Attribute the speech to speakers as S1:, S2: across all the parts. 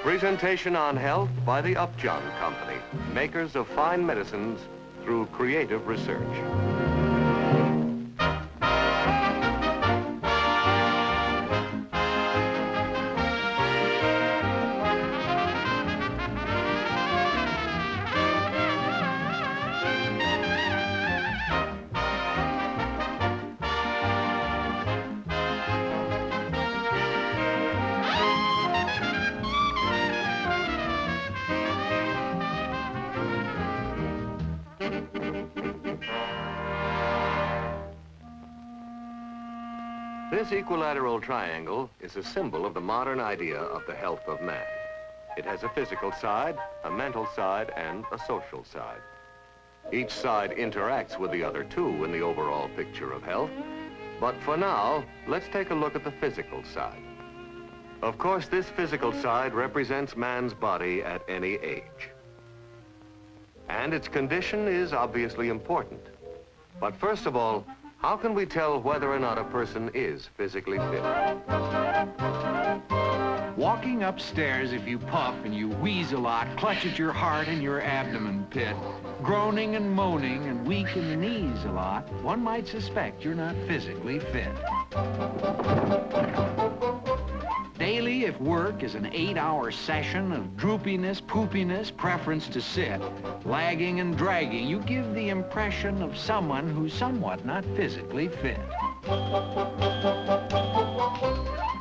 S1: presentation on health by the Upjohn Company, makers of fine medicines through creative research. This equilateral triangle is a symbol of the modern idea of the health of man. It has a physical side, a mental side, and a social side. Each side interacts with the other two in the overall picture of health. But for now, let's take a look at the physical side. Of course, this physical side represents man's body at any age. And its condition is obviously important. But first of all, how can we tell whether or not a person is physically fit?
S2: Walking upstairs, if you puff and you wheeze a lot, clutch at your heart and your abdomen pit, groaning and moaning and weak in the knees a lot, one might suspect you're not physically fit. Daily, if work is an 8-hour session of droopiness, poopiness, preference to sit, lagging and dragging, you give the impression of someone who's somewhat not physically fit.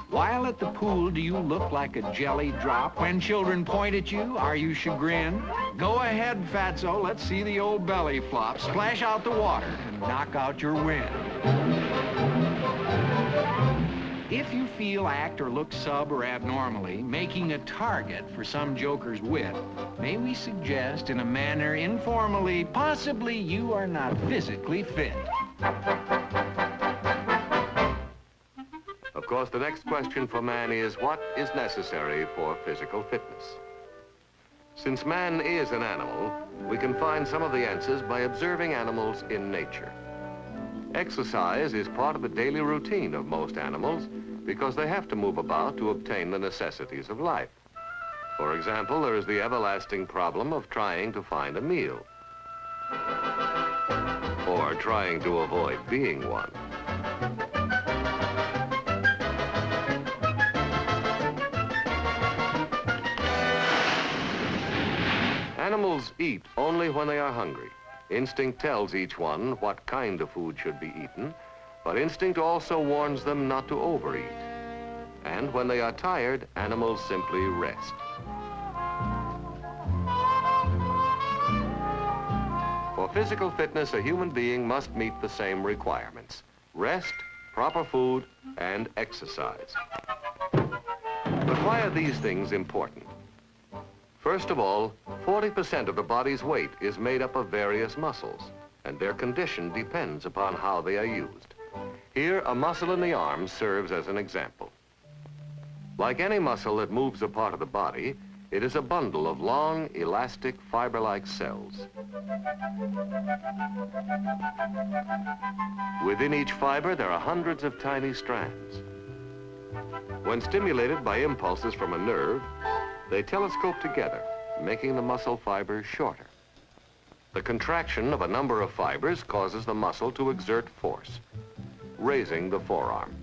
S2: While at the pool, do you look like a jelly drop? When children point at you, are you chagrined? Go ahead, fatso, let's see the old belly flop. Splash out the water and knock out your wind. If you feel, act, or look sub or abnormally, making a target for some joker's wit, may we suggest in a manner informally, possibly you are not physically fit.
S1: Of course, the next question for man is, what is necessary for physical fitness? Since man is an animal, we can find some of the answers by observing animals in nature. Exercise is part of the daily routine of most animals because they have to move about to obtain the necessities of life. For example, there is the everlasting problem of trying to find a meal, or trying to avoid being one. Animals eat only when they are hungry. Instinct tells each one what kind of food should be eaten, but instinct also warns them not to overeat. And when they are tired, animals simply rest. For physical fitness, a human being must meet the same requirements: rest, proper food, and exercise. But why are these things important? First of all, 40% of the body's weight is made up of various muscles, and their condition depends upon how they are used. Here, a muscle in the arm serves as an example. Like any muscle that moves a part of the body, it is a bundle of long, elastic, fiber-like cells. Within each fiber, there are hundreds of tiny strands. When stimulated by impulses from a nerve, they telescope together, making the muscle fibers shorter. The contraction of a number of fibers causes the muscle to exert force, raising the forearm.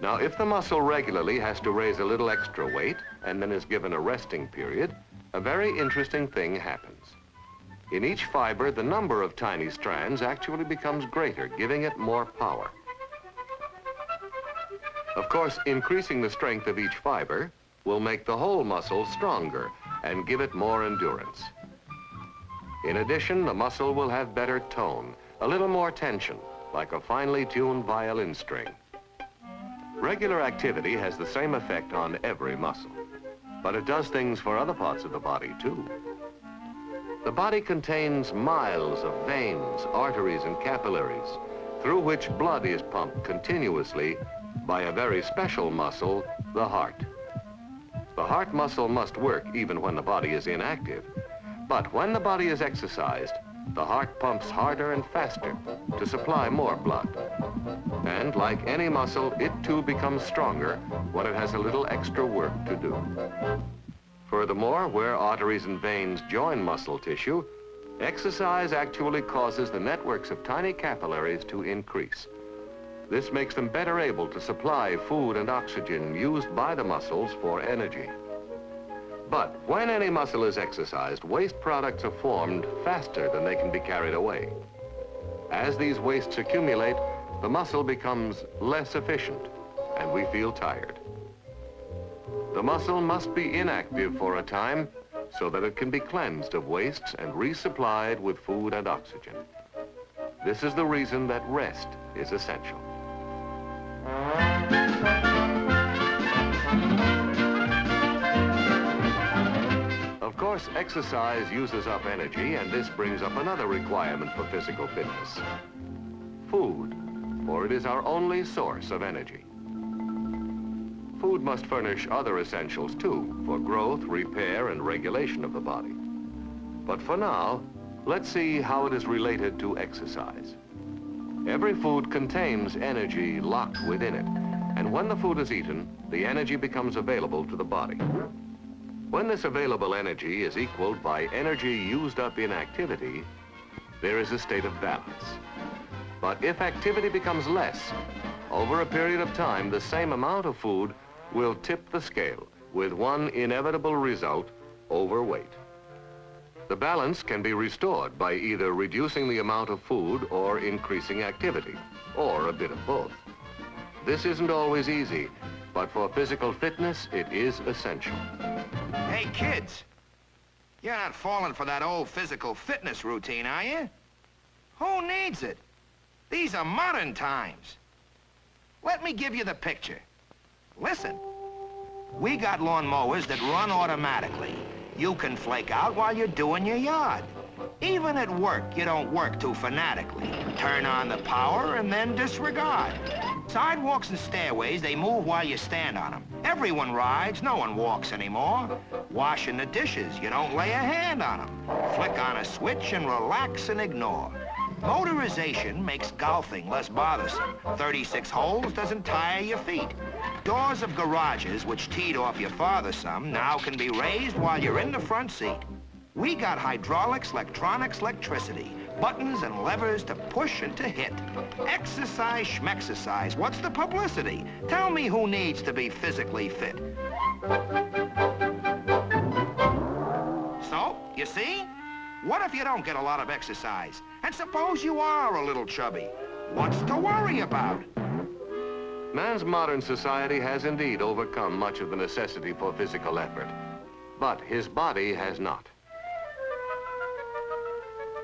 S1: Now, if the muscle regularly has to raise a little extra weight and then is given a resting period, a very interesting thing happens. In each fiber, the number of tiny strands actually becomes greater, giving it more power. Of course, increasing the strength of each fiber will make the whole muscle stronger and give it more endurance. In addition, the muscle will have better tone, a little more tension, like a finely tuned violin string. Regular activity has the same effect on every muscle, but it does things for other parts of the body too. The body contains miles of veins, arteries, and capillaries, through which blood is pumped continuously by a very special muscle, the heart. The heart muscle must work even when the body is inactive. But when the body is exercised, the heart pumps harder and faster to supply more blood. And like any muscle, it too becomes stronger when it has a little extra work to do. Furthermore, where arteries and veins join muscle tissue, exercise actually causes the networks of tiny capillaries to increase. This makes them better able to supply food and oxygen used by the muscles for energy. But when any muscle is exercised, waste products are formed faster than they can be carried away. As these wastes accumulate, the muscle becomes less efficient, and we feel tired. The muscle must be inactive for a time so that it can be cleansed of wastes and resupplied with food and oxygen. This is the reason that rest is essential. Of course, exercise uses up energy, and this brings up another requirement for physical fitness: food, for it is our only source of energy. Food must furnish other essentials too, for growth, repair, and regulation of the body. But for now, let's see how it is related to exercise. Every food contains energy locked within it, and when the food is eaten, the energy becomes available to the body. When this available energy is equaled by energy used up in activity, there is a state of balance. But if activity becomes less, over a period of time, the same amount of food will tip the scale, with one inevitable result: overweight. The balance can be restored by either reducing the amount of food or increasing activity, or a bit of both. This isn't always easy, but for physical fitness, it is essential.
S3: Hey, kids, you're not falling for that old physical fitness routine, are you? Who needs it? These are modern times. Let me give you the picture. Listen, we got lawnmowers that run automatically. You can flake out while you're doing your yard. Even at work, you don't work too fanatically. Turn on the power and then disregard. Sidewalks and stairways, they move while you stand on them. Everyone rides, no one walks anymore. Washing the dishes, you don't lay a hand on them. Flick on a switch and relax and ignore. Motorization makes golfing less bothersome. 36 holes doesn't tire your feet. Doors of garages, which teed off your father some, now can be raised while you're in the front seat. We got hydraulics, electronics, electricity, buttons and levers to push and to hit. Exercise, schmexercise, what's the publicity? Tell me who needs to be physically fit. So, you see? What if you don't get a lot of exercise? And suppose you are a little chubby? What's to worry about?
S1: Man's modern society has indeed overcome much of the necessity for physical effort, but his body has not.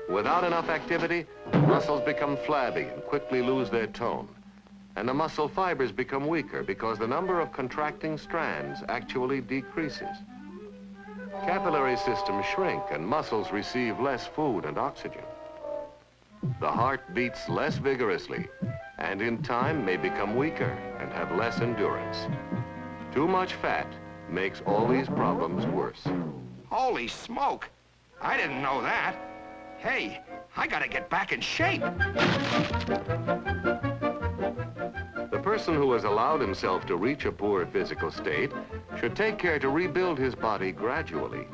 S1: Without enough activity, muscles become flabby and quickly lose their tone. And the muscle fibers become weaker because the number of contracting strands actually decreases. Capillary systems shrink and muscles receive less food and oxygen. The heart beats less vigorously and in time may become weaker and have less endurance. Too much fat makes all these problems worse.
S3: Holy smoke! I didn't know that. Hey, I gotta get back in shape.
S1: The person who has allowed himself to reach a poor physical state should take care to rebuild his body gradually.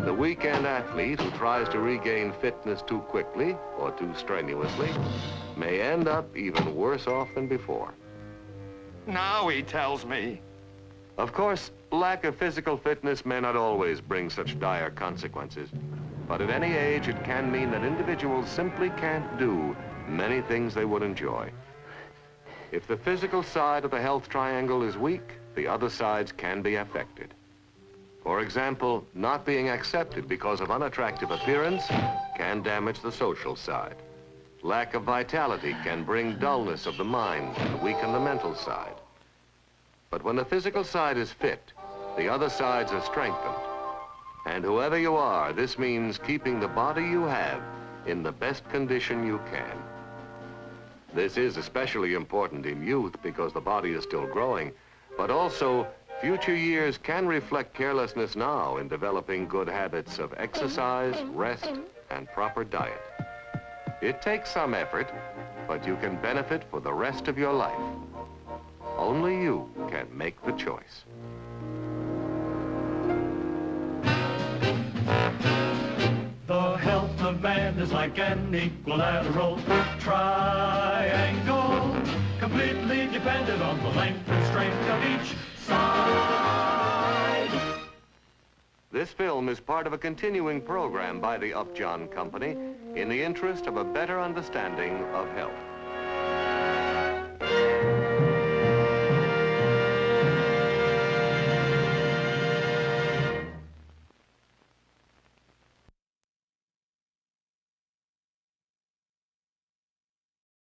S1: The weekend athlete who tries to regain fitness too quickly or too strenuously may end up even worse off than before.
S3: Now he tells me.
S1: Of course, lack of physical fitness may not always bring such dire consequences, but at any age it can mean that individuals simply can't do many things they would enjoy. If the physical side of the health triangle is weak, the other sides can be affected. For example, not being accepted because of unattractive appearance can damage the social side. Lack of vitality can bring dullness of the mind and weaken the mental side. But when the physical side is fit, the other sides are strengthened. And whoever you are, this means keeping the body you have in the best condition you can. This is especially important in youth because the body is still growing, but also future years can reflect carelessness now in developing good habits of exercise, rest, and proper diet. It takes some effort, but you can benefit for the rest of your life. Only you can make the choice.
S4: The health of man is like an equilateral triangle, completely dependent on the length and strength of each side.
S1: This film is part of a continuing program by the Upjohn Company in the interest of a better understanding of health.